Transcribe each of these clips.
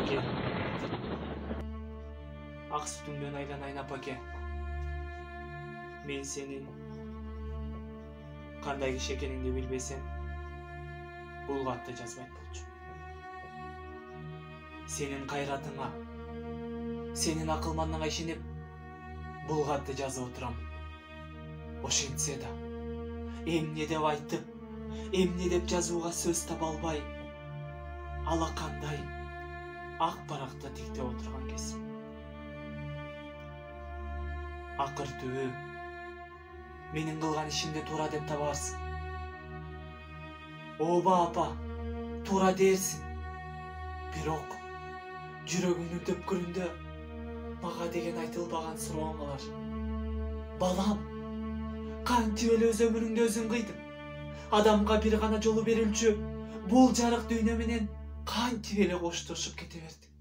Apake. Ak sütünden aylanayın apake. Men senin kanday kishi ekeningni bilbesem, bul xatты жазбайт болчу. Senin kayratыңа, senin акылмандыгыңа ишенип, бул xatты жазып отурам. Ошентсе да, эмне деп айтып, эмне деп жазууга сөз таба албай, алакандай ак баракта тиктеп отурган кезим. Акыр түбү менин кылган ишимди туура деп табарсың. Ооба апа, туура дерсиң. Бирок жүрөгүңдүн төпкүрүндө мага деген айтылбаган сурооң бар. Балам, кантип эле өз өмүрүңдү өзүң кыйдың? Адамга бир гана жолу берилчү бул жарык дүйнө менен кантип эле коштошуп кете бердиң?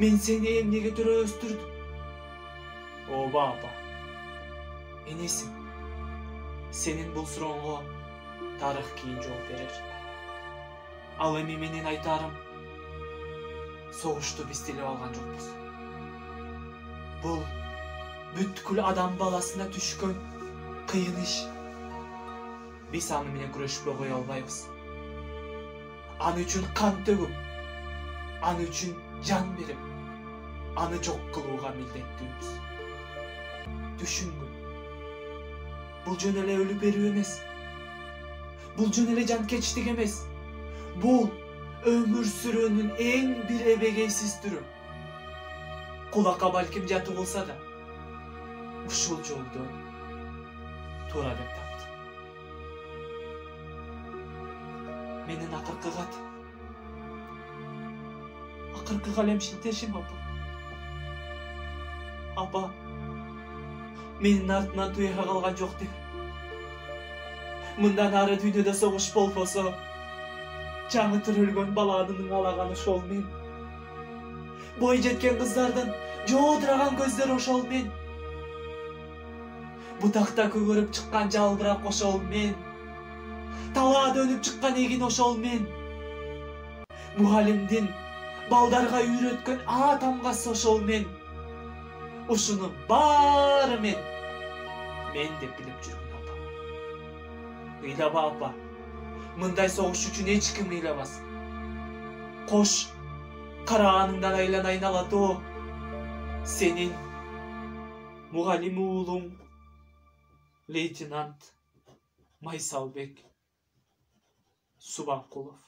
Мен сени эмнеге төрө өстүрдүм? Ооба апа, энесиң. Сенин бул сурооңо тарых кийин жооп берер. Ал эми менин айтарым, согушту биз тилеп алган жокпуз. Бул бүткүл адам баласына түшкөн кыйын иш. Биз аны менен күрөшпөй кое албайбыз. Аны үчүн кан төгүп, аны үчүн жан берип, аны жок кылууга милдеттүүбүз. Түшүнгүн. Бул жөн эле өлүп берүү эмес. Бул жөн эле жанкечтик эмес. Бул өмүр сүрөөнүн эң бир эбегейсиз түрү. Кулакка балким жатуу болса да, ушул жолду туура деп таптым. Менин акыркы кат. Акыркы калем шилтешим апа. Апа, менин артынан туяга калган жок деп. Мындан ары дүйнөдө согуш болбосо, жаңы төрөлгөн баланын алаган ошол мен. Бой жеткен кыздардын жоодураган көздөр ошол мен. Бутакта көгөрүп чыккан жалбырак ошол мен. Талаада өнүп чыккан эгин ошол мен. Мугалимдин балдарга үйрөткөн А тамгасы ошол мен. Ушунун баары мен деп билип жүргүн апа. Ыйлаба апа, мындай согуш үчүн эч ким ыйлабас. Кош, караганыңдан айланайын алатоо. Сенин мугалим уулуң лейтенант Майсалбек Субанкулов.